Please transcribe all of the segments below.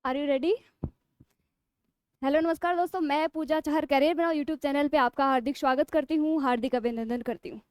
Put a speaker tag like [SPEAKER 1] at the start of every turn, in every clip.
[SPEAKER 1] Are you ready? Hello नमस्कार दोस्तों, मैं पूजा चाहर करियर बनाओ यूट्यूब चैनल पे आपका हार्दिक स्वागत करती हूँ, हार्दिक अभिनंदन करती हूँ।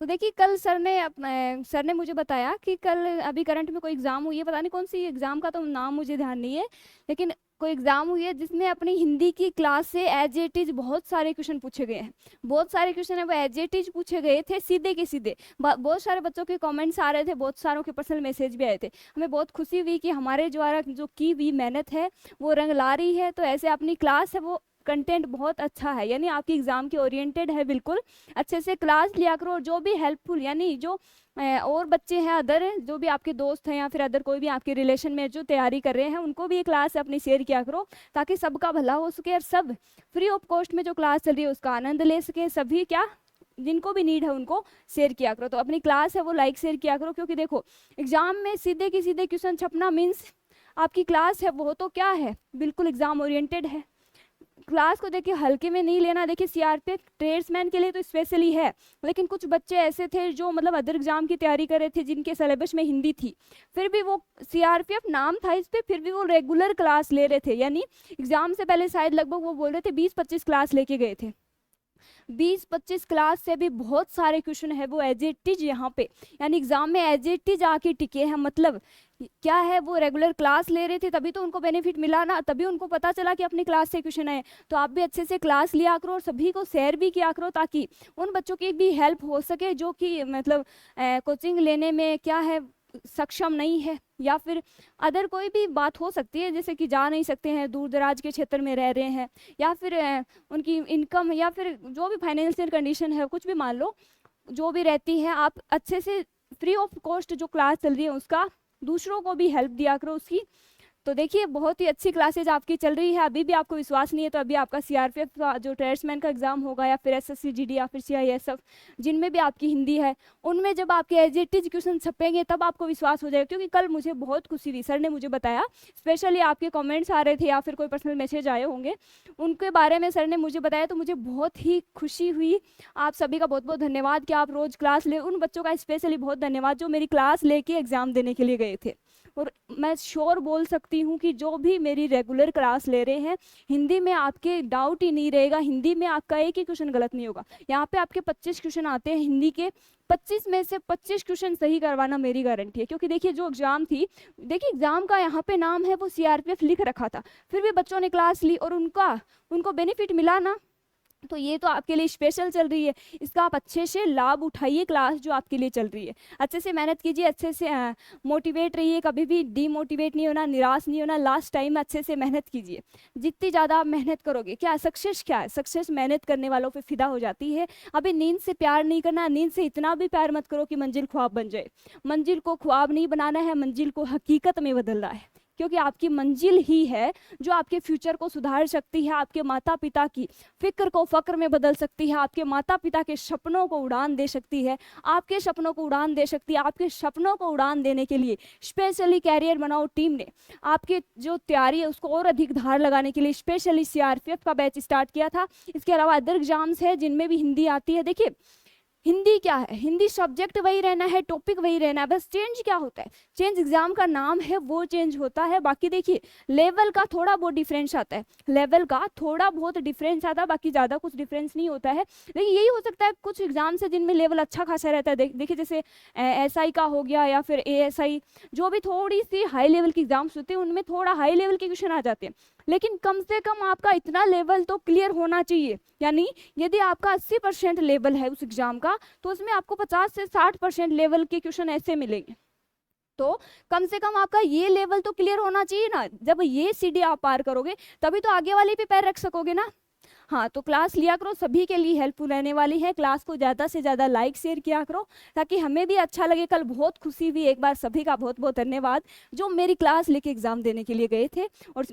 [SPEAKER 1] तो देखिए, कल सर ने मुझे बताया कि कल अभी करंट में कोई एग्ज़ाम हुई है, पता नहीं कौन सी एग्ज़ाम का तो नाम मुझे ध्यान नहीं है, लेकिन कोई एग्ज़ाम हुई है जिसमें अपनी हिंदी की क्लास से एज इट इज़ बहुत सारे क्वेश्चन पूछे गए हैं। बहुत सारे क्वेश्चन है वो एज इट इज़ पूछे गए थे, सीधे के सीधे। बहुत सारे बच्चों के कमेंट्स आ रहे थे, बहुत सारों के पर्सनल मैसेज भी आए थे। हमें बहुत खुशी हुई कि हमारे द्वारा जो की हुई मेहनत है वो रंग ला रही है। तो ऐसे अपनी क्लास है वो कंटेंट बहुत अच्छा है, यानी आपकी एग्जाम के ओरिएंटेड है, बिल्कुल अच्छे से क्लास लिया करो। और जो भी हेल्पफुल, यानी जो और बच्चे हैं, अदर जो भी आपके दोस्त हैं या फिर अदर कोई भी आपके रिलेशन में जो तैयारी कर रहे हैं, उनको भी ये क्लास अपनी शेयर किया करो, ताकि सबका भला हो सके और सब फ्री ऑफ कॉस्ट में जो क्लास चल रही है उसका आनंद ले सके। सभी क्या, जिनको भी नीड है उनको शेयर किया करो। तो अपनी क्लास है वो लाइक शेयर किया करो, क्योंकि देखो एग्जाम में सीधे की सीधे क्वेश्चन छपना मीन्स आपकी क्लास है वो तो क्या है, बिल्कुल एग्जाम ओरिएंटेड है। क्लास को देखिए हल्के में नहीं लेना। देखिए सीआरपीएफ ट्रेड्समैन के लिए तो स्पेशली है, लेकिन कुछ बच्चे ऐसे थे जो मतलब अदर एग्जाम की तैयारी कर रहे थे, जिनके सिलेबस में हिंदी थी, फिर भी वो सीआरपीएफ नाम था इस पे, फिर भी वो रेगुलर क्लास ले रहे थे। यानी एग्जाम से पहले शायद लगभग वो बोल रहे थे 20-25 क्लास लेके गए थे। 20-25 क्लास से भी बहुत सारे क्वेश्चन है वो एज इट इज यहाँ पे, यानी एग्जाम में एज इट इज आके टिके हैं। मतलब क्या है, वो रेगुलर क्लास ले रहे थे, तभी तो उनको बेनिफिट मिला ना, तभी उनको पता चला कि अपनी क्लास से क्वेश्चन है। तो आप भी अच्छे से क्लास लिया करो और सभी को शेयर भी किया करो, ताकि उन बच्चों की भी हेल्प हो सके जो कि मतलब कोचिंग लेने में क्या है, सक्षम नहीं है, या फिर अदर कोई भी बात हो सकती है, जैसे कि जा नहीं सकते हैं, दूर दराज के क्षेत्र में रह रहे हैं, या फिर उनकी इनकम या फिर जो भी फाइनेंशियल कंडीशन है, कुछ भी मान लो जो भी रहती है, आप अच्छे से फ्री ऑफ कॉस्ट जो क्लास चल रही है उसका दूसरों को भी हेल्प दिया करो उसकी। तो देखिए बहुत ही अच्छी क्लासेज आपकी चल रही है। अभी भी आपको विश्वास नहीं है तो अभी आपका सीआरपीएफ का जो ट्रेड्समैन का एग्जाम होगा, या फिर एसएससी जीडी या फिर सीआईएसएफ, जिनमें भी आपकी हिंदी है, उनमें जब आपके एज इट इज क्वेश्चन छपेंगे तब आपको विश्वास हो जाएगा। क्योंकि कल मुझे बहुत खुशी हुई, सर ने मुझे बताया, स्पेशली आपके कमेंट्स आ रहे थे या फिर कोई पर्सनल मैसेज आए होंगे, उनके बारे में सर ने मुझे बताया, तो मुझे बहुत ही खुशी हुई। आप सभी का बहुत बहुत धन्यवाद कि आप रोज क्लास ले, उन बच्चों का स्पेशली बहुत धन्यवाद जो मेरी क्लास लेके एग्जाम देने के लिए गए थे। और मैं श्योर बोल सकती हूँ कि जो भी मेरी रेगुलर क्लास ले रहे हैं, हिंदी में आपके डाउट ही नहीं रहेगा, हिंदी में आपका एक ही क्वेश्चन गलत नहीं होगा। यहाँ पे आपके 25 क्वेश्चन आते हैं हिंदी के, 25 में से 25 क्वेश्चन सही करवाना मेरी गारंटी है। क्योंकि देखिए जो एग्जाम थी, देखिए एग्जाम का यहाँ पे नाम है वो सीआरपीएफ लिख रखा था, फिर भी बच्चों ने क्लास ली और उनको बेनिफिट मिला ना। तो ये तो आपके लिए स्पेशल चल रही है, इसका आप अच्छे से लाभ उठाइए। क्लास जो आपके लिए चल रही है, अच्छे से मेहनत कीजिए, अच्छे से मोटिवेट रहिए, कभी भी डीमोटिवेट नहीं होना, निराश नहीं होना। लास्ट टाइम अच्छे से मेहनत कीजिए। जितनी ज़्यादा आप मेहनत करोगे, क्या सक्सेस क्या है, सक्सेस मेहनत करने वालों पे फिदा हो जाती है। अभी नींद से प्यार नहीं करना, नींद से इतना भी प्यार मत करो कि मंजिल ख्वाब बन जाए। मंजिल को ख्वाब नहीं बनाना है, मंजिल को हकीकत में बदलना है। क्योंकि आपकी मंजिल ही है जो आपके फ्यूचर को सुधार सकती है, आपके माता पिता की फिक्र को फक्र में बदल सकती है, आपके माता पिता के सपनों को उड़ान दे सकती है, आपके सपनों को उड़ान दे सकती है। आपके सपनों को उड़ान देने के लिए स्पेशली कैरियर बनाओ टीम ने आपके जो तैयारी है उसको और अधिक धार लगाने के लिए स्पेशली सीआरपीएफ का बैच स्टार्ट किया था। इसके अलावा अदर एग्जाम्स है जिनमें भी हिंदी आती है। देखिए हिंदी क्या है, हिंदी सब्जेक्ट वही रहना है, टॉपिक वही रहना है, बस चेंज क्या होता है, चेंज एग्जाम का नाम है वो चेंज होता है। बाकी देखिए लेवल का थोड़ा बहुत डिफरेंस आता है, लेवल का थोड़ा बहुत डिफरेंस आता है, बाकी ज़्यादा कुछ डिफरेंस नहीं होता है। लेकिन यही हो सकता है कुछ एग्जाम्स है जिनमें लेवल अच्छा खासा रहता है। देखिए जैसे एसआई का हो गया या फिर एएसआई, जो भी थोड़ी सी हाई लेवल की एग्जाम्स होते हैं उनमें थोड़ा हाई लेवल के क्वेश्चन आ जाते हैं। लेकिन कम से कम आपका इतना लेवल तो क्लियर होना चाहिए। यानी यदि आपका 80% लेवल है उस एग्जाम का, तो उसमें आपको 50 से 60% लेवल के क्वेश्चन ऐसे मिलेंगे। तो कम से कम आपका ये लेवल तो क्लियर होना चाहिए ना। जब ये सीढ़ी आप पार करोगे तभी तो आगे वाले पे पैर रख सकोगे ना। हाँ, तो क्लास लिया करो, सभी के लिए हेल्पफुल रहने वाली है। क्लास को ज़्यादा से ज़्यादा लाइक शेयर किया करो ताकि हमें भी अच्छा लगे। कल बहुत खुशी हुई, एक बार सभी का बहुत बहुत धन्यवाद जो मेरी क्लास लेके एग्जाम देने के लिए गए थे। और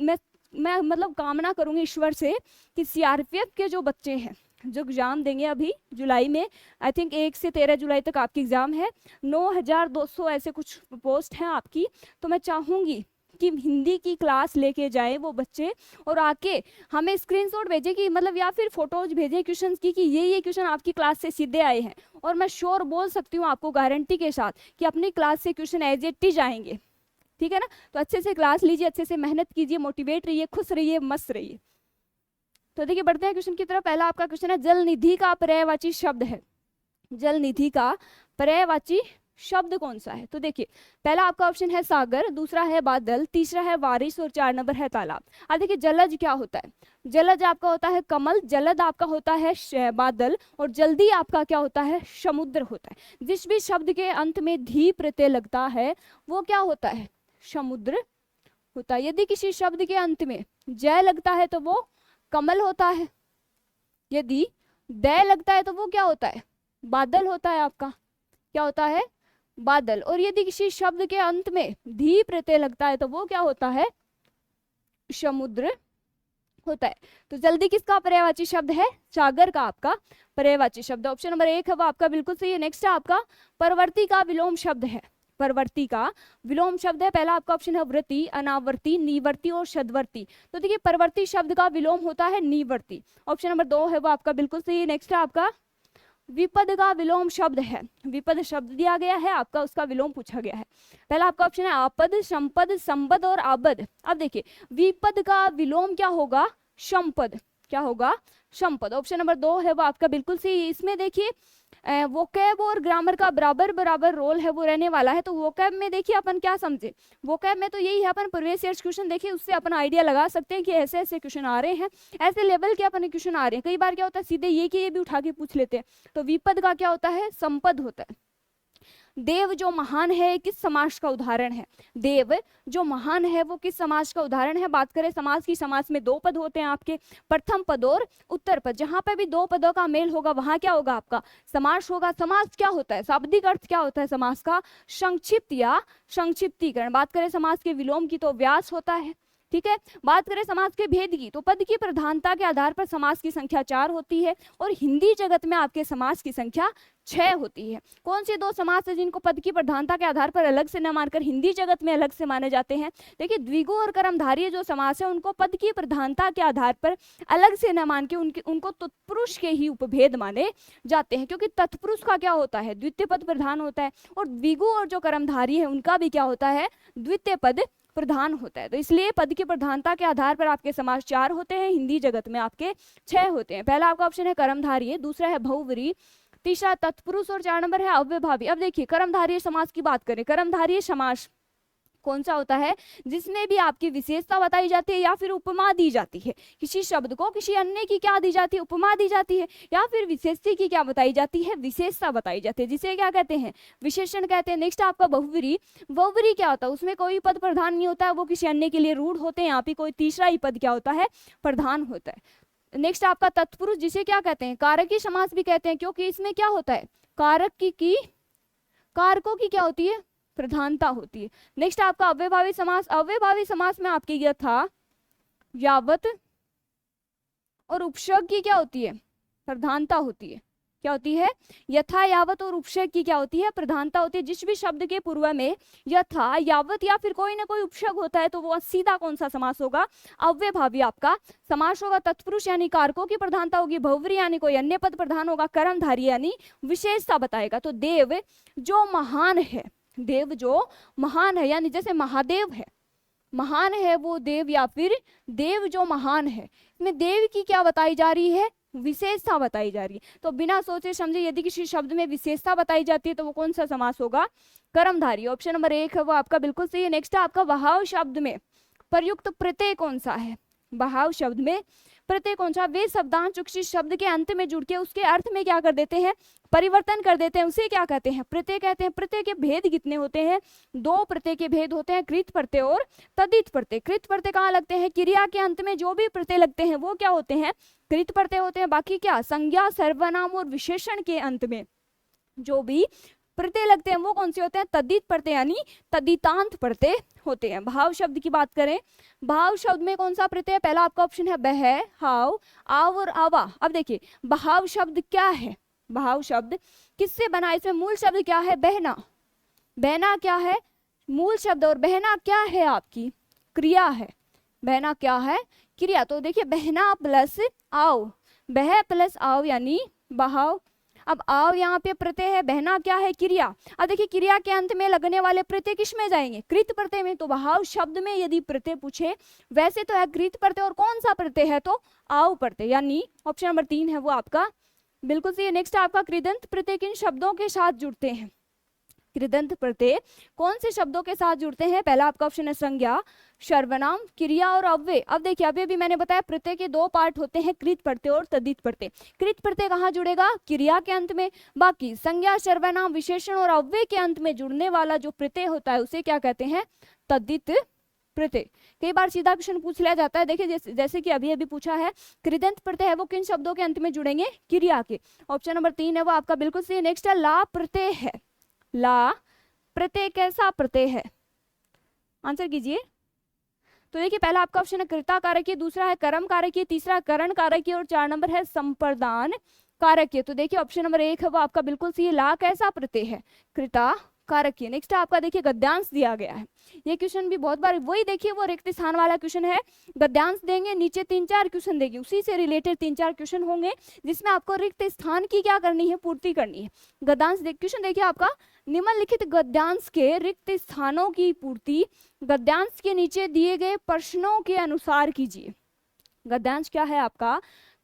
[SPEAKER 1] मैं मतलब कामना करूंगी ईश्वर से कि सीआरपीएफ के जो बच्चे हैं जो एग्जाम देंगे अभी जुलाई में, आई थिंक 1 से 13 जुलाई तक आपकी एग्जाम है, 9200 ऐसे कुछ पोस्ट हैं आपकी। तो मैं चाहूंगी कि हिंदी की क्लास लेके जाए वो बच्चे और आके हमें स्क्रीनशॉट भेजें कि मतलब या फिर फोटोज भेजें क्वेश्चन की कि ये क्वेश्चन आपकी क्लास से सीधे आए हैं। और मैं श्योर बोल सकती हूँ आपको गारंटी के साथ कि अपनी क्लास से क्वेश्चन एज इट इज आएंगे। ठीक है ना। तो अच्छे से क्लास लीजिए, अच्छे से मेहनत कीजिए, मोटिवेट रहिए, खुश रहिए, मस्त रहिए। तो देखिए बढ़ते हैं क्वेश्चन की तरफ। पहला आपका क्वेश्चन है, जल निधि का पर्यायवाची शब्द है, जल निधि का पर्यायवाची शब्द कौन सा है? तो देखिए पहला आपका ऑप्शन है सागर, दूसरा है बादल, तीसरा है बारिश और 4 नंबर है तालाब। अब देखिए जलज क्या होता है? जलज आपका होता है कमल, जलद आपका होता है बादल, और जल्दी आपका क्या होता है? समुद्र होता है। जिस भी शब्द के अंत में धी प्रत्यय लगता है वो क्या होता है? समुद्र होता है। यदि किसी शब्द के अंत में जय लगता है तो वो कमल होता है, यदि दय लगता है तो वो क्या होता है? बादल होता है, आपका क्या होता है? बादल। और यदि किसी शब्द के अंत में धी प्रत्यय लगता है तो वो क्या होता है? समुद्र होता है। तो जल्दी किसका पर्यायवाची शब्द है? सागर का आपका पर्यायवाची शब्द। ऑप्शन नंबर 1 है वो आपका बिल्कुल सही है। नेक्स्ट है आपका परवर्ती का विलोम शब्द है, परवर्ती का विलोम शब्द है। पहला आपका ऑप्शन है व्रती, अनावर्ती, निवर्ती और शतवर्ती। तो देखिए परवर्ती शब्द का विलोम होता है निवर्ती। ऑप्शन नंबर 2 है वो आपका बिल्कुल सही है। नेक्स्ट है आपका विपद का विलोम शब्द है, विपद शब्द दिया गया है आपका, उसका विलोम पूछा गया है। पहला आपका ऑप्शन है आपद, संपद, संबद और आबद। अब देखिए विपद का विलोम क्या होगा? संपद। क्या होगा? संपद। ऑप्शन नंबर 2 है वो आपका बिल्कुल सही। इसमें देखिए वोकैब और ग्रामर का बराबर बराबर रोल है वो रहने वाला है। तो वोकैब में देखिए अपन क्या समझे, वोकैब में तो यही है अपन प्रीवियस ईयर क्वेश्चन देखिए उससे अपन आइडिया लगा सकते हैं कि ऐसे ऐसे क्वेश्चन आ रहे हैं, ऐसे लेवल के अपन क्वेश्चन आ रहे हैं। कई बार क्या होता है सीधे ये कि ये भी उठा के पूछ लेते हैं। तो विपद का क्या होता है? संपद होता है। देव जो महान है किस समास का उदाहरण है? देव जो महान है वो किस समास का उदाहरण है? बात करें समास की, समास में 2 पद होते हैं आपके, प्रथम पद और उत्तर पद। जहां पे भी 2 पदों का मेल होगा वहां क्या होगा? आपका समास होगा। समास क्या होता है? शाब्दिक अर्थ क्या होता है समास का? संक्षिप्त या संक्षिप्तीकरण। बात करें समास के विलोम की तो व्यास होता है, ठीक है। बात करें समास के भेद की तो पद की प्रधानता के आधार पर समास की संख्या 4 होती है, और हिंदी जगत में आपके समास की संख्या 6 होती है। कौन से 2 समास है जिनको पद की प्रधानता के आधार पर अलग से न मानकर हिंदी जगत में अलग से माने जाते हैं? देखिए द्विगु और कर्मधारय जो समास है उनको पद की प्रधानता के आधार पर अलग से न मान के उनको तत्पुरुष के ही उपभेद माने जाते हैं, क्योंकि तत्पुरुष का क्या होता है? द्वितीय पद प्रधान होता है, और द्विगु और जो कर्मधारय है उनका भी क्या होता है? द्वितीय पद प्रधान होता है। तो इसलिए पद की प्रधानता के आधार पर आपके समास 4 होते हैं, हिंदी जगत में आपके 6 होते हैं। पहला आपका ऑप्शन है कर्मधारय, दूसरा है बहुव्रीहि, तीसरा तत्पुरुष और 4 नंबर है अव्ययभावी। अब देखिए कर्मधारय समास की बात करें, कर्मधारय समास कौन सा होता है? जिसमें भी आपकी विशेषता बताई जाती है या फिर उपमा दी जाती है। किसी शब्द को किसी अन्य की क्या दी जाती है? उपमा दी जाती है, या फिर विशेषता की क्या बताई जाती है? विशेषता बताई जाती है, जिसे क्या कहते हैं? विशेषण कहते हैं। नेक्स्ट आपका बहुव्रीहि, बहुव्रीहि क्या होता है? उसमें कोई पद प्रधान नहीं होता है, वो किसी अन्य के लिए रूढ़ होते हैं। यहाँ पे कोई तीसरा ही पद क्या होता है? प्रधान होता है। नेक्स्ट आपका तत्पुरुष, जिसे क्या कहते हैं? कारकी समास भी कहते हैं, क्योंकि इसमें क्या होता है? कारक की कारकों की क्या होती है? प्रधानता होती है। नेक्स्ट आपका अव्ययभावी समास, अव्ययभावी समास में आपकी यथा, यावत और उपसर्ग की क्या होती है? प्रधानता होती है। क्या होती है? यथा, यावत और उपसर्ग की क्या होती है? प्रधानता होती है। जिस भी शब्द के पूर्व में यथा, यावत या फिर कोई ना कोई उपसर्ग होता है तो वो सीधा कौन सा समास होगा? अव्ययभावी आपका समास होगा। तत्पुरुष यानी कारकों की प्रधानता होगी, बहुव्रीहि यानी कोई अन्य पद प्रधान होगा, कर्मधारय यानी विशेषता बताएगा। तो देव जो महान है, देव जो महान है यानी जैसे महादेव है, महान है वो देव, या फिर देव जो महान है, इसमें देव की क्या बताई जा रही है? विशेषता बताई जा रही है। तो बिना सोचे समझे यदि किसी शब्द में विशेषता बताई जाती है तो वो कौन सा समास होगा? कर्मधारय। ऑप्शन नंबर 1 है वो आपका बिल्कुल सही है। नेक्स्ट आपका बहाव शब्द में प्रयुक्त प्रत्यय कौन सा है? बहाव शब्द में प्रत्यय कौन सा? वे शब्दांश जो किसी शब्द के अंत में जुड़ के उसके अर्थ में क्या कर देते हैं? परिवर्तन कर देते हैं, उसे क्या कहते हैं? प्रत्यय कहते हैं। प्रत्यय के भेद कितने होते हैं? 2 प्रत्यय के भेद होते हैं, कृत प्रत्यय और तद्धित प्रत्यय। कृत प्रत्यय कहाँ लगते हैं? क्रिया के अंत में जो भी प्रत्यय लगते हैं वो क्या होते हैं? कृत प्रत्यय होते हैं। बाकी क्या? संज्ञा, सर्वनाम और विशेषण के अंत में जो भी प्रत्यय लगते हैं वो कौन से होते हैं? तद्धित प्रत्यय यानी तद्धितांत प्रत्यय होते हैं। भाव शब्द की बात करें, भाव शब्द में कौन सा प्रत्यय? पहला आपका ऑप्शन है बह, हाव, आव और आवा। अब देखिए भाव शब्द क्या है? भाव शब्द किससे बना है? इसमें मूल शब्द क्या है? बहना। बहना क्या है? मूल शब्द। और बहना क्या है? आपकी क्रिया है। बहना क्या है? क्रिया। तो देखिए बहना प्लस आओ, बह प्लस आओ यानी बहाव। अब आओ यहाँ पे प्रत्यय है, बहना क्या है, क्रिया। अब देखिए क्रिया के अंत में लगने वाले प्रत्यय किस में जाएंगे, कृत प्रत्यय में। तो भाव शब्द में यदि प्रत्यय पूछे, वैसे तो है कृत प्रत्यय, और कौन सा प्रत्यय है, तो आव प्रत्यय, यानी ऑप्शन नंबर 3 है वो आपका बिल्कुल सही है। नेक्स्ट आपका कृदंत प्रत्यय किन शब्दों के साथ जुड़ते हैं, कृदंत प्रत्यय कौन से शब्दों के साथ जुड़ते हैं, पहला आपका ऑप्शन है संज्ञा, सर्वनाम, क्रिया और अव्यय। अब देखिए अभी भी मैंने बताया प्रत्यय के दो पार्ट होते हैं, कृत प्रत्यय और तद्धित प्रत्यय। कृत प्रत्यय कहाँ जुड़ेगा, क्रिया के अंत में, बाकी संज्ञा, सर्वनाम, विशेषण और अव्यय के अंत में जुड़ने वाला जो प्रत्यय होता है उसे क्या कहते हैं, तद्धित प्रत्यय। कई बार सीधा क्वेश्चन पूछ लिया जाता है, देखिए जैसे कि अभी अभी पूछा है, कृदंत प्रत्यय है वो किन शब्दों के अंत में जुड़ेंगे, क्रिया के। ऑप्शन नंबर 3 है वो आपका बिल्कुल सही। नेक्स्ट है ला प्रत्यय है, ला प्रत्यय कैसा प्रत्यय है, आंसर कीजिए। तो देखिए पहला आपका ऑप्शन है कृता कारकीय, दूसरा है कर्म कारकीय, तीसरा करण कारकीय और 4 नंबर है संप्रदान कारकीय। तो देखिए ऑप्शन नंबर 1 है वो आपका बिल्कुल सही, ला कैसा प्रत्यय है, कृता कारकीय। नेक्स्ट आपका देखिए गद्यांश दिया गया है, ये क्वेश्चन भी बहुत बार वही देखिए वो रिक्त स्थान वाला क्वेश्चन है, गद्यांश देंगे, नीचे 3-4 क्वेश्चन देंगे, उसी से रिलेटेड 3-4 क्वेश्चन होंगे जिसमें आपको रिक्त स्थान की क्या करनी है, पूर्ति करनी है। गद्यांश क्वेश्चन देखिए आपका, निम्नलिखित गद्यांश के रिक्त स्थानों की पूर्ति गद्यांश के नीचे दिए गए प्रश्नों के अनुसार कीजिए। गद्यांश क्या है आपका,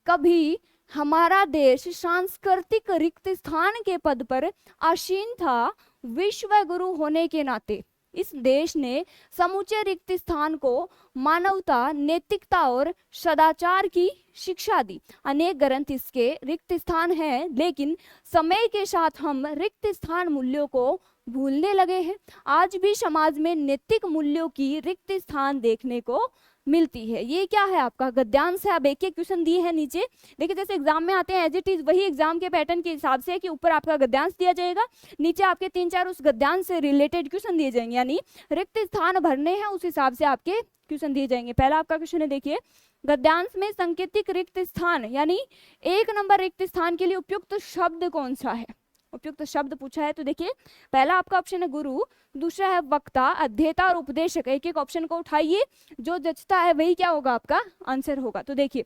[SPEAKER 1] कभी हमारा देश सांस्कृतिक रिक्त स्थान के पद पर आसीन था, विश्व गुरु होने के नाते इस देश ने समूचे रिक्त स्थान को मानवता, नैतिकता और सदाचार की शिक्षा दी। अनेक ग्रंथ इसके रिक्त स्थान हैं, लेकिन समय के साथ हम रिक्त स्थान मूल्यों को भूलने लगे हैं। आज भी समाज में नैतिक मूल्यों की रिक्त स्थान देखने को मिलती है। ये क्या है आपका गद्यांश है। अब एक एक क्वेश्चन दिए हैं नीचे, देखिए जैसे एग्जाम में आते हैं एज इट इज वही एग्जाम के पैटर्न के हिसाब से कि ऊपर आपका गद्यांश दिया जाएगा, नीचे आपके 3-4 उस गद्यांश से रिलेटेड क्वेश्चन दिए जाएंगे, यानी रिक्त स्थान भरने हैं उस हिसाब से आपके क्वेश्चन दिए जाएंगे। पहला आपका क्वेश्चन है देखिए, गद्यांश में सांकेतिक रिक्त स्थान यानी 1 नंबर रिक्त स्थान के लिए उपयुक्त शब्द कौन सा है, उपयुक्त शब्द पूछा है। तो देखिए पहला आपका ऑप्शन है गुरु, दूसरा है वक्ता, अध्येता और उपदेशक। एक एक ऑप्शन को उठाइए, जो जचता है वही क्या होगा आपका आंसर होगा। तो देखिए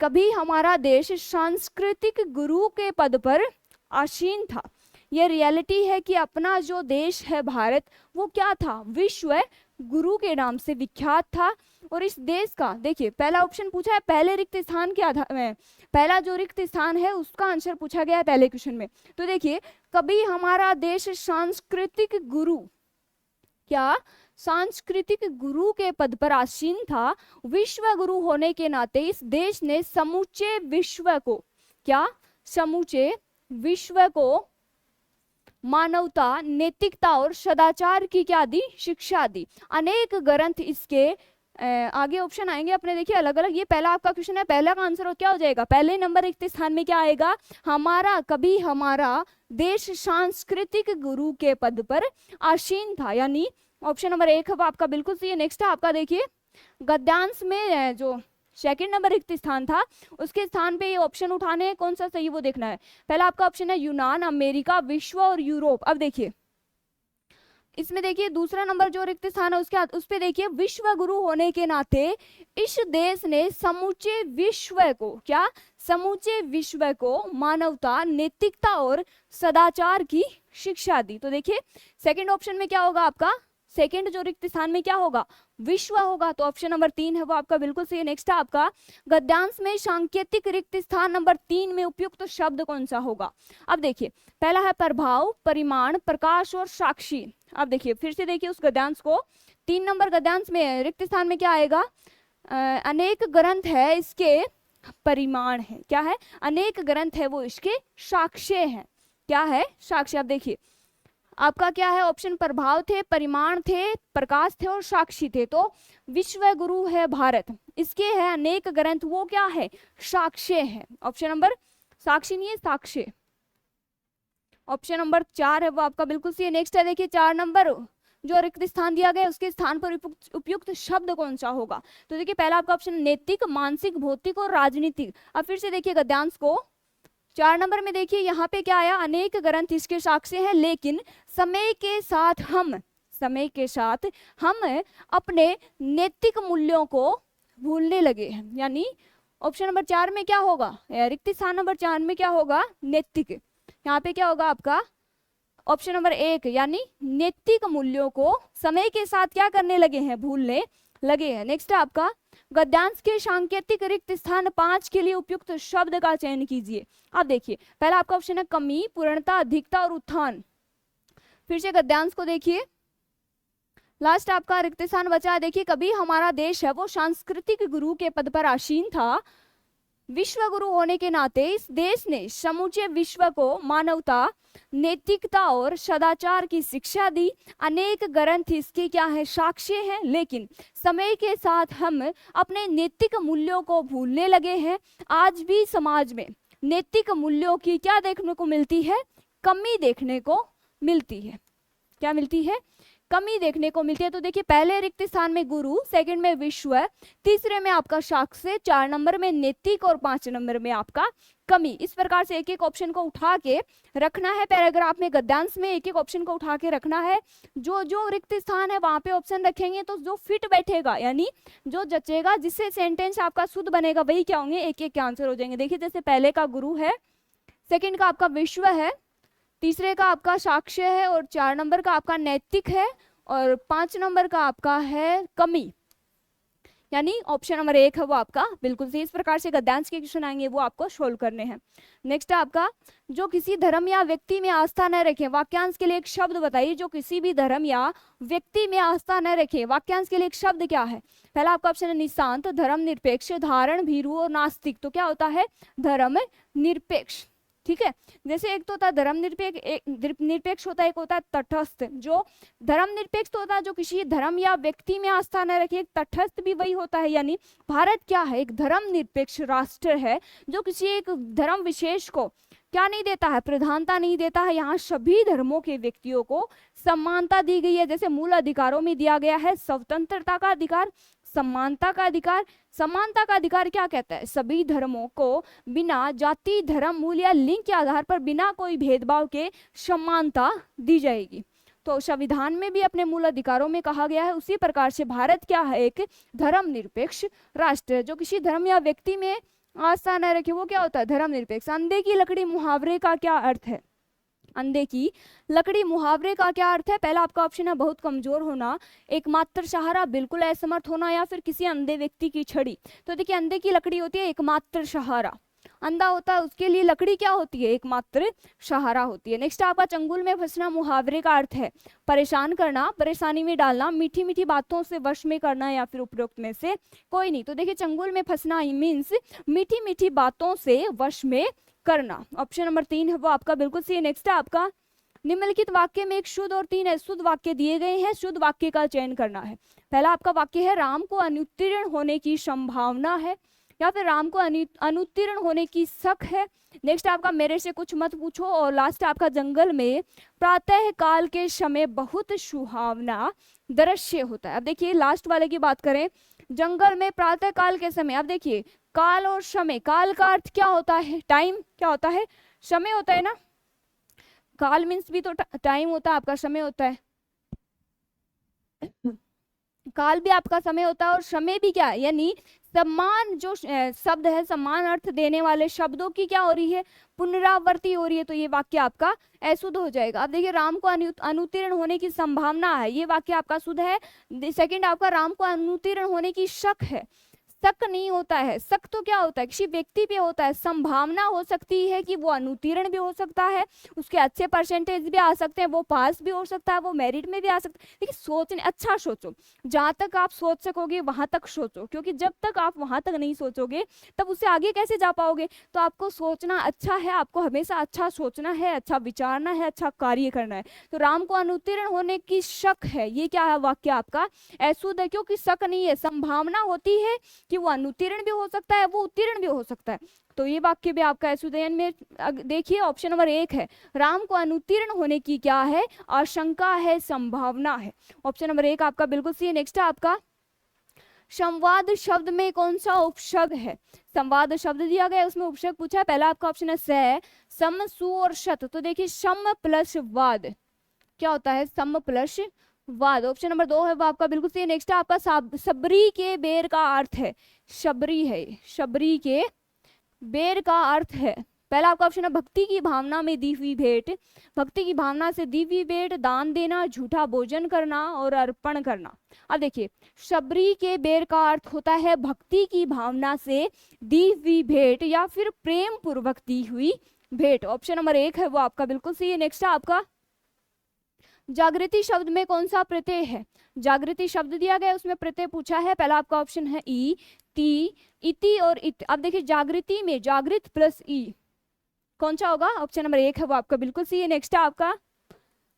[SPEAKER 1] कभी हमारा देश सांस्कृतिक गुरु के पद पर आसीन था, ये रियलिटी है कि अपना जो देश है भारत वो क्या था, विश्व गुरु के नाम से विख्यात था। और इस देश का देखिए पहला ऑप्शन पूछा है, पहले रिक्त स्थान के आधार में पहला जो रिक्त स्थान है उसका आंसर पूछा गया है पहले क्वेश्चन में। तो देखिए कभी हमारा देश सांस्कृतिक गुरु, क्या सांस्कृतिक गुरु के पद पर आसीन था, विश्व गुरु होने के नाते इस देश ने समूचे विश्व को, क्या समूचे विश्व को मानवता, नैतिकता और सदाचार की क्या दी, शिक्षा दी। अनेक ग्रंथ इसके आगे ऑप्शन आएंगे अपने, देखिए अलग अलग। ये पहला आपका क्वेश्चन है, पहला का आंसर क्या हो जाएगा, पहले नंबर रिक्त स्थान में क्या आएगा, हमारा, कभी हमारा देश सांस्कृतिक गुरु के पद पर आसीन था, यानी ऑप्शन नंबर 1 है आपका बिल्कुल सही है। नेक्स्ट आपका देखिए गद्यांश में जो सेकंड नंबर रिक्त स्थान था उसके स्थान पे ये ऑप्शन उठाने हैं, कौन सा सही वो देखना है। पहला आपका ऑप्शन है यूनान, अमेरिका, विश्व और यूरोप। अब देखिए इसमें देखिए दूसरा नंबर जो रिक्त स्थान है उसके उस पे देखिए विश्व गुरु होने के नाते इस देश ने समूचे विश्व को, क्या समूचे विश्व को मानवता, नैतिकता और सदाचार की शिक्षा दी। तो देखिए सेकंड ऑप्शन में क्या होगा आपका, सेकंड जो रिक्त स्थान में क्या होगा, विश्व होगा। तो ऑप्शन नंबर 3 है वो आपका बिल्कुल सही है। नेक्स्ट है आपका गद्यांश में सांकेतिक रिक्त स्थान नंबर 3 में उपयुक्त शब्द कौन सा होगा। अब देखिए पहला है प्रभाव, परिमाण, प्रकाश और साक्षी। अब देखिए फिर से देखिए उस गद्यांश को, 3 नंबर गद्यांश में रिक्त स्थान में क्या आएगा, अनेक ग्रंथ है इसके परिमाण है, क्या है, अनेक ग्रंथ है वो इसके साक्ष्य हैं, क्या है, साक्ष्य। अब देखिए आपका क्या है ऑप्शन, प्रभाव थे, परिमाण थे, प्रकाश थे और साक्षी थे। तो विश्व गुरु है भारत, इसके है अनेक ग्रंथ, वो क्या है, साक्ष्य है। ऑप्शन नंबर, साक्षी नहीं है साक्ष्य, ऑप्शन नंबर 4 है वो आपका बिल्कुल सही है। नेक्स्ट है देखिए 4 नंबर जो रिक्त स्थान दिया गया उसके स्थान पर उपयुक्त शब्द कौन सा होगा। तो देखिए पहला आपका ऑप्शन नैतिक, मानसिक, भौतिक और राजनीतिक। अब फिर से देखिए गद्यांश को 4 नंबर में देखिए यहाँ पे क्या आया, अनेक ग्रंथ इसके साक्ष्य हैं, लेकिन समय के साथ हम अपने नैतिक मूल्यों को भूलने लगे हैं, यानी ऑप्शन नंबर 4 में क्या होगा, रिक्त स्थान नंबर 4 में क्या होगा, नैतिक। यहाँ पे क्या होगा आपका ऑप्शन नंबर 1, यानी नैतिक मूल्यों को समय के साथ क्या करने लगे हैं, भूलने लगे हैं। नेक्स्ट है आपका गद्यांश के सांकेतिक रिक्त स्थान 5 के लिए उपयुक्त शब्द का चयन कीजिए। आप देखिए पहला आपका ऑप्शन है कमी, पूर्णता, अधिकता और उत्थान। फिर से गद्यांश को देखिए, लास्ट आपका रिक्त स्थान बचा है। देखिए कभी हमारा देश है वो सांस्कृतिक गुरु के पद पर आसीन था। विश्व गुरु होने के नाते इस देश ने समूचे विश्व को मानवता, नैतिकता और सदाचार की शिक्षा दी। अनेक ग्रंथ इसके क्या है, साक्ष्य हैं। लेकिन समय के साथ हम अपने नैतिक मूल्यों को भूलने लगे हैं। आज भी समाज में नैतिक मूल्यों की क्या देखने को मिलती है, कमी देखने को मिलती है। क्या मिलती है, कमी देखने को मिलती है। तो देखिए पहले रिक्त स्थान में गुरु, सेकंड में विश्व, तीसरे में आपका साक्ष्य, 4 नंबर में नैतिक और 5 नंबर में आपका कमी। इस प्रकार से एक एक ऑप्शन को उठा के रखना है पैराग्राफ में, गद्यांश में एक एक ऑप्शन को उठा के रखना है। जो जो रिक्त स्थान है वहां पे ऑप्शन रखेंगे तो जो फिट बैठेगा, यानी जो जचेगा, जिससे सेंटेंस आपका शुद्ध बनेगा, वही क्या होंगे, एक एक के आंसर हो जाएंगे। देखिए जैसे पहले का गुरु है, सेकंड का आपका विश्व है, तीसरे का आपका साक्ष्य है और 4 नंबर का आपका नैतिक है और 5 नंबर का आपका है कमी, यानी ऑप्शन नंबर 1 है वो आपका बिल्कुल सही। इस प्रकार से गद्यांश के क्वेश्चन आएंगे वो आपको सोल्व करने हैं। नेक्स्ट आपका जो किसी धर्म या व्यक्ति में आस्था न रखे, वाक्यांश के लिए एक शब्द बताइए। जो किसी भी धर्म या व्यक्ति में आस्था न रखे, वाक्यांश के लिए एक शब्द क्या है। पहला आपका ऑप्शन है निशांत, धर्म निरपेक्ष, धारण, भीरू और नास्तिक। तो क्या होता है, धर्म निरपेक्ष। ठीक है, जैसे एक तो होता है धर्म निरपेक्ष होता है, एक होता है तटस्थ। जो धर्म निरपेक्ष तो होता है जो किसी धर्म या व्यक्ति में आस्था न रखे। एक तटस्थ भी वही होता है, यानी भारत क्या है, एक धर्म निरपेक्ष राष्ट्र है जो किसी एक धर्म विशेष को क्या नहीं देता है, प्रधानता नहीं देता है। यहाँ सभी धर्मों के व्यक्तियों को समानता दी गई है। जैसे मूल अधिकारों में दिया गया है स्वतंत्रता का अधिकार, समानता का अधिकार। समानता का अधिकार क्या कहता है, सभी धर्मों को बिना जाति, धर्म, मूल या लिंग के आधार पर बिना कोई भेदभाव के समानता दी जाएगी। तो संविधान में भी अपने मूल अधिकारों में कहा गया है। उसी प्रकार से भारत क्या है, एक धर्म निरपेक्ष राष्ट्र है। जो किसी धर्म या व्यक्ति में आस्था न रखे वो क्या होता है, धर्म निरपेक्ष। अंधे की लकड़ी मुहावरे का क्या अर्थ है, अंधे की लकड़ी मुहावरे का क्या अर्थ है। पहला आपका ऑप्शन है बहुत कमजोर होना, एकमात्र सहारा, बिल्कुल असमर्थ होना या फिर किसी अंधे व्यक्ति की छड़ी। तो देखिए अंधे की लकड़ी होती है एकमात्र सहारा, अंधा होता है उसके लिए लकड़ी क्या होती है, एकमात्र सहारा होती है। नेक्स्ट आपका चंगुल में फंसना मुहावरे का अर्थ है परेशान करना, परेशानी में डालना, मीठी मीठी बातों से वश में करना या फिर उपरोक्त में से कोई नहीं। तो देखिए चंगुल में फंसना मीन्स मीठी मीठी बातों से वश में करना। ऑप्शन नंबर 3 है वो आपका बिल्कुल सही। नेक्स्ट है आपका निम्नलिखित वाक्य में एक शुद्ध और 3 अशुद्ध वाक्य दिए गए हैं, शुद्ध वाक्य का चयन करना है। पहला आपका वाक्य है राम को अनुत्तीर्ण होने की संभावना है, या फिर राम को अनुत्तीर्ण होने की शक है। नेक्स्ट आपका मेरे से कुछ मत पूछो, और लास्ट आपका जंगल में प्रातः काल के समय बहुत सुहावना दृश्य होता है। अब देखिए लास्ट वाले की बात करें, जंगल में प्रातः काल के समय। अब देखिए काल और समय, काल का अर्थ क्या होता है, टाइम, क्या होता है, समय होता है ना। काल मीन्स भी तो टाइम होता है, आपका समय होता है। काल भी आपका समय होता है और समय भी क्या है, यानी समान जो शब्द है, समान अर्थ देने वाले शब्दों की क्या हो रही है, पुनरावृत्ति हो रही है। तो ये वाक्य आपका अशुद्ध हो जाएगा। अब देखिए राम को अनुत्तीर्ण होने की संभावना है, ये वाक्य आपका शुद्ध है। सेकंड आपका राम को अनुत्तीर्ण होने की शक है, शक नहीं होता है, शक तो क्या होता है, किसी व्यक्ति पे होता है। संभावना हो सकती है कि वो अनुत्तीर्ण भी हो सकता है, उसके अच्छे परसेंटेज भी आ सकते हैं, वो पास भी हो सकता है, वो मेरिट में भी आ सकता है। देखिए सोचने, अच्छा सोचो, जहां तक आप सोच सकोगे वहां तक सोचो, क्योंकि जब तक आप वहां तक नहीं सोचोगे तब उससे आगे कैसे जा पाओगे। तो आपको सोचना अच्छा है, आपको हमेशा अच्छा सोचना है, अच्छा विचारना है, अच्छा कार्य करना है। तो राम को अनुत्तीर्ण होने की शक है, ये क्या है, वाक्य आपका अशुद्ध है, क्योंकि शक नहीं है, संभावना होती है कि वो अनुत्तीर्ण भी हो सकता है, वो उत्तीर्ण भी हो सकता है। तो ये वाक्य भी आपका अशुद्ध है। में देखिए ऑप्शन नंबर 1 है राम को अनुत्तीर्ण होने की क्या है, आशंका है, संभावना है। ऑप्शन नंबर 1 आपका बिल्कुल सही है। नेक्स्ट है आपका संवाद शब्द में कौन सा उपसर्ग है। संवाद शब्द दिया गया है, उसमें उपसर्ग पूछा है। पहला आपका ऑप्शन है स, सम, सु और शत। तो देखिए सम प्लस वाद क्या होता है, सम प्लस वाद। ऑप्शन नंबर 2 है वो आपका बिल्कुल सही। नेक्स्ट आपका सबरी के बेर का अर्थ है शबरी है, शबरी के बेर का अर्थ है, पहला आपका ऑप्शन है भक्ति की भावना में दी हुई भेंट, भक्ति की भावना से दी हुई भेंट, दान देना, झूठा भोजन करना और अर्पण करना। अब देखिए शबरी के बेर का अर्थ होता है भक्ति की भावना से दी हुई भेंट या फिर प्रेम पूर्वक दी हुई भेंट। ऑप्शन नंबर 1 है वो आपका बिल्कुल सही है। नेक्स्ट है आपका जागृति शब्द में कौन सा प्रत्यय है, जागृति शब्द दिया गया उसमें प्रत्यय पूछा है, पहला आपका ऑप्शन है ई, ती, इति और इत। अब देखिए जागृति में जागृत प्लस ई कौन सा होगा, ऑप्शन नंबर 1 है वो आपका बिल्कुल सही है। नेक्स्ट है आपका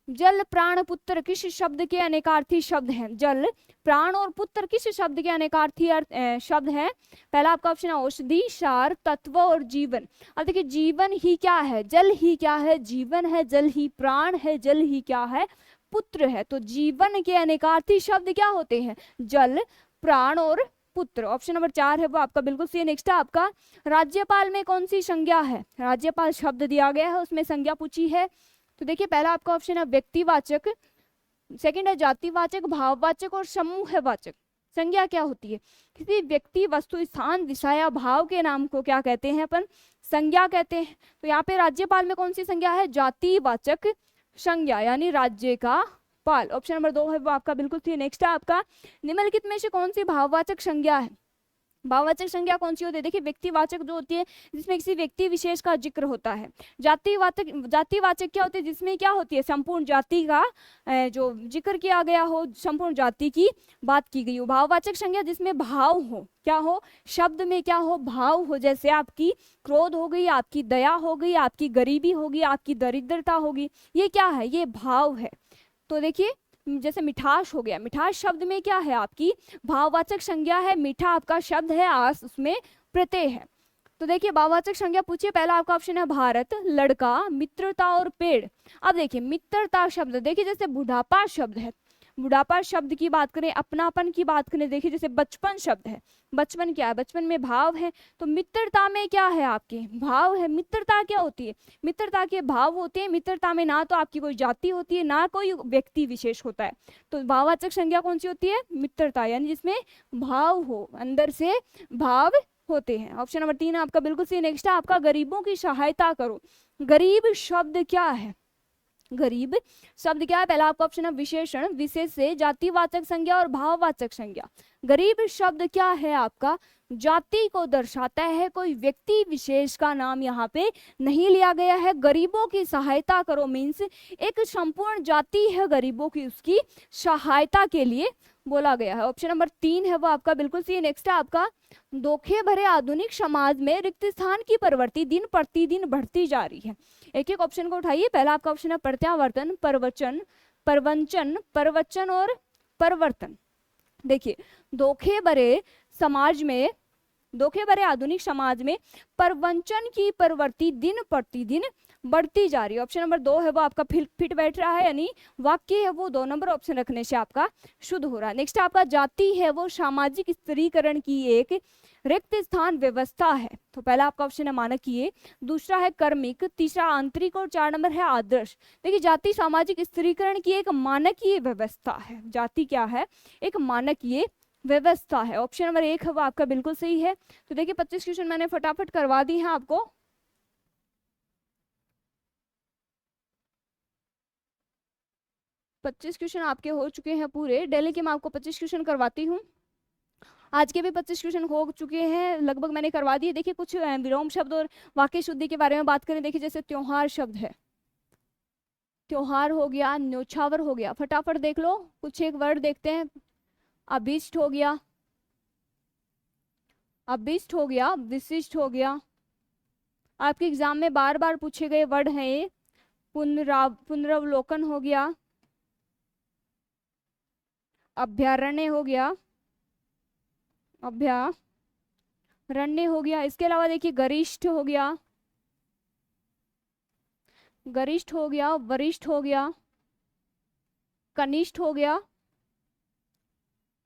[SPEAKER 1] जल प्राण पुत्र किस शब्द के अनेकार्थी शब्द हैं, जल प्राण और पुत्र किस शब्द के अनेकार्थी शब्द हैं, पहला आपका ऑप्शन है औषधि, सार, तत्व और जीवन। अब देखिए जीवन ही क्या है, जल ही क्या है, जीवन है, जल ही प्राण है, जल ही क्या है, पुत्र है। तो जीवन के अनेकार्थी शब्द क्या होते हैं, जल, प्राण और पुत्र। ऑप्शन नंबर 4 है वो आपका बिल्कुल सही है। नेक्स्ट है आपका राज्यपाल में कौन सी संज्ञा है, राज्यपाल शब्द दिया गया है उसमें संज्ञा पूछी है। तो देखिए पहला आपका ऑप्शन है व्यक्तिवाचक, सेकंड है जातिवाचक, भाववाचक और समूहवाचक। संज्ञा क्या होती है, किसी व्यक्ति, वस्तु, स्थान, विषय या भाव के नाम को क्या कहते हैं अपन, संज्ञा कहते हैं। तो यहाँ पे राज्यपाल में कौन सी संज्ञा है, जातिवाचक संज्ञा यानी राज्य का पाल। ऑप्शन नंबर 2 है वो आपका बिल्कुल सही है। नेक्स्ट है आपका निम्नलिखित में से कौन सी भाववाचक संज्ञा है, भाववाचक संज्ञा कौन सी होती है, देखिए व्यक्तिवाचक जो होती है जिसमें किसी व्यक्ति विशेष का जिक्र होता है, जातिवाचक क्या होती है जिसमें क्या होती है संपूर्ण जाति का जो जिक्र किया गया हो, संपूर्ण जाति की बात की गई हो। भाववाचक संज्ञा जिसमें भाव हो, क्या हो, शब्द में क्या हो, भाव हो, जैसे आपकी क्रोध हो गई, आपकी दया हो गई, आपकी गरीबी होगी, आपकी दरिद्रता होगी, ये क्या है, ये भाव है। तो देखिए जैसे मिठास हो गया, मिठास शब्द में क्या है आपकी भाववाचक संज्ञा है, मीठा आपका शब्द है, आस उसमें प्रत्यय है। तो देखिए भाववाचक संज्ञा पूछिए, पहला आपका ऑप्शन है भारत, लड़का, मित्रता और पेड़। अब देखिए मित्रता शब्द, देखिए जैसे बुढ़ापा शब्द है, बुढ़ापा शब्द की बात करें, अपनापन की बात करें, देखिए जैसे बचपन शब्द है, बचपन क्या है, बचपन में भाव है। तो मित्रता में क्या है आपके भाव है। मित्रता क्या होती है, मित्रता के भाव होते हैं, मित्रता में ना तो आपकी कोई जाति होती है ना कोई व्यक्ति विशेष होता है। तो भाववाचक संज्ञा कौन सी होती है, मित्रता, यानी जिसमें भाव हो, अंदर से भाव होते हैं। ऑप्शन नंबर 3 आपका बिल्कुल सही। नेक्स्ट है आपका गरीबों की सहायता करो। गरीब शब्द क्या है, गरीब शब्द क्या है, पहला आपका ऑप्शन है विशेषण, विशेष से जातिवाचक संज्ञा और भाववाचक संज्ञा। गरीब शब्द क्या है आपका, जाति को दर्शाता है, कोई व्यक्ति विशेष का नाम यहाँ पे नहीं लिया गया है। गरीबों की सहायता करो मीन्स एक संपूर्ण जाति है गरीबों की, उसकी सहायता के लिए बोला गया है। ऑप्शन नंबर 3 है वो आपका बिल्कुल सही। नेक्स्ट है आपका धोखे भरे आधुनिक समाज में रिक्त स्थान की प्रवृत्ति दिन प्रतिदिन बढ़ती जा रही है। एक एक ऑप्शन को उठाइए, पहला आपका ऑप्शन है प्रत्यावर्तन, प्रवचन, प्रवंचन, प्रवचन और परिवर्तन। देखिए धोखे भरे समाज में, धोखे भरे आधुनिक समाज में प्रवंचन की प्रवृत्ति दिन प्रतिदिन बढ़ती जा रही है। ऑप्शन नंबर 2 है वो आपका फिट बैठ रहा है, यानी वाक्य है वो 2 नंबर ऑप्शन रखने से आपका शुद्ध हो रहा है। नेक्स्ट आपका जाति है वो सामाजिक स्त्रीकरण की एक रिक्त स्थान व्यवस्था है। तो पहला आपका ऑप्शन है मानकीय, दूसरा है कर्मिक, तीसरा आंतरिक और 4 नंबर है आदर्श। देखिए जाति सामाजिक स्त्रीकरण की एक मानकीय व्यवस्था है, जाति क्या है, एक मानकीय व्यवस्था है। ऑप्शन नंबर 1 है वो आपका बिल्कुल सही है। तो देखिए 25 क्वेश्चन मैंने फटाफट करवा दी हैं आपको। पच्चीस क्वेश्चन आपके हो चुके हैं पूरे, डेली के मैं आपको 25 क्वेश्चन करवाती हूँ। आज के भी 25 क्वेश्चन हो चुके हैं लगभग, मैंने करवा दिए। देखिए कुछ विलोम शब्द और वाक्य शुद्धि के बारे में बात करें, देखिए जैसे त्योहार शब्द है, त्योहार हो गया, न्योछावर हो गया, फटाफट देख लो। कुछ एक वर्ड देखते हैं, अभिष्ट हो गया, अभिष्ट हो गया, विशिष्ट हो गया। आपके एग्जाम में बार बार पूछे गए वर्ड हैं ये। पुनरावलोकन हो गया, अभ्यारण्य हो गया, अभ्यारण्य हो गया। इसके अलावा देखिए गरिष्ठ हो गया, गरिष्ठ हो गया, वरिष्ठ हो गया, कनिष्ठ हो गया।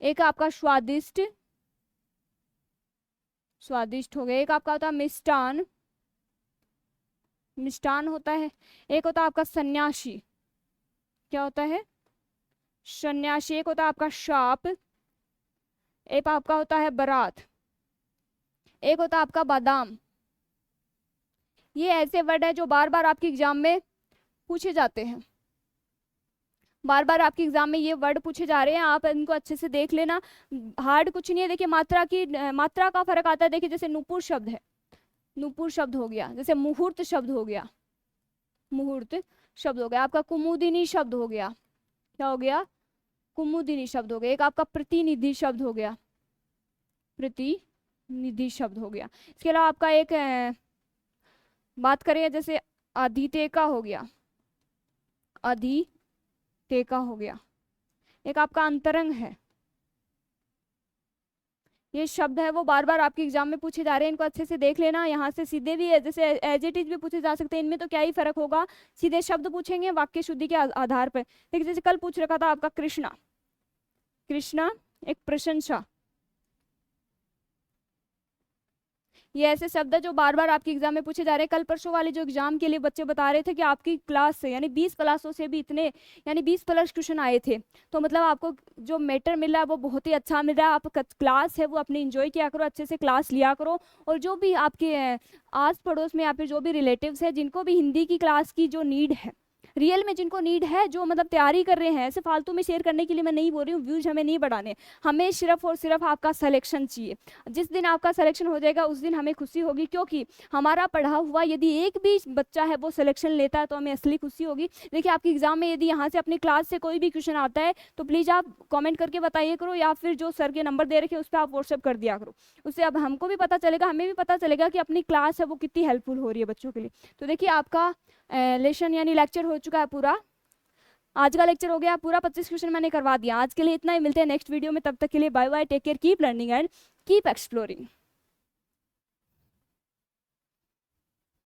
[SPEAKER 1] एक आपका स्वादिष्ट, स्वादिष्ट हो गया। एक आपका होता है मिष्टान, मिष्टान होता है। एक होता है आपका सन्यासी, क्या होता है, सन्यासी। एक होता है आपका शाप, एक आपका होता है बारात, एक होता है आपका बादाम। ये ऐसे वर्ड है जो बार बार आपके एग्जाम में पूछे जाते हैं, बार बार आपके एग्जाम में ये वर्ड पूछे जा रहे हैं, आप इनको अच्छे से देख लेना। हार्ड कुछ नहीं है। देखिए मात्रा का फर्क आता है। देखिए जैसे नुपुर शब्द है, नुपुर शब्द हो गया। जैसे मुहूर्त शब्द हो गया, मुहूर्त शब्द हो गया। आपका कुमुदिनी शब्द हो गया, क्या हो गया? कुमुदिनी शब्द हो गया। एक आपका प्रतिनिधि शब्द हो गया, प्रतिनिधि शब्द हो गया। इसके अलावा आपका एक बात करें जैसे अधितेका हो गया, अधितेका हो गया। एक आपका अंतरंग है। ये शब्द है वो बार बार आपके एग्जाम में पूछे जा रहे हैं, इनको अच्छे से देख लेना। यहाँ से सीधे भी है, जैसे एज इट इज भी पूछे जा सकते हैं। इनमें तो क्या ही फर्क होगा, सीधे शब्द पूछेंगे वाक्य शुद्धि के आधार पर। देखिए जैसे कल पूछ रखा था आपका कृष्णा, कृष्णा एक प्रशंसा। ये ऐसे शब्द है जो बार बार आपके एग्जाम में पूछे जा रहे हैं। कल परसों वाले जो एग्जाम के लिए बच्चे बता रहे थे कि आपकी क्लास से यानी 20 क्लासों से भी इतने यानी 20 प्लस क्वेश्चन आए थे। तो मतलब आपको जो मैटर मिल रहा है वो बहुत ही अच्छा मिल रहा है। आप क्लास है वो अपनी इंजॉय किया करो, अच्छे से क्लास लिया करो। और जो भी आपके आस पड़ोस में या फिर जो भी रिलेटिव्स है जिनको भी हिंदी की क्लास की जो नीड है, रियल में जिनको नीड है, जो मतलब तैयारी कर रहे हैं, ऐसे फालतू में शेयर करने के लिए मैं नहीं बोल रही हूँ। व्यूज हमें नहीं बढ़ाने, हमें सिर्फ और सिर्फ आपका सिलेक्शन चाहिए। जिस दिन आपका सिलेक्शन हो जाएगा उस दिन हमें खुशी होगी, क्योंकि हमारा पढ़ा हुआ यदि एक भी बच्चा है वो सिलेक्शन लेता है तो हमें असली खुशी होगी। देखिए आपके एग्जाम में यदि यहाँ से अपनी क्लास से कोई भी क्वेश्चन आता है तो प्लीज़ आप कॉमेंट करके बताइए करो, या फिर जो सर के नंबर दे रखे उस पर आप व्हाट्सएप कर दिया करो। उससे अब हमको भी पता चलेगा, हमें भी पता चलेगा कि अपनी क्लास है वो कितनी हेल्पफुल हो रही है बच्चों के लिए। तो देखिए आपका लेसन यानी लेक्चर हो चुका है पूरा। आज का लेक्चर हो गया पूरा, 25 क्वेश्चन मैंने करवा दिया। आज के लिए इतना ही, मिलते हैं नेक्स्ट वीडियो में। तब तक के लिए bye bye, take care, keep learning and keep exploring.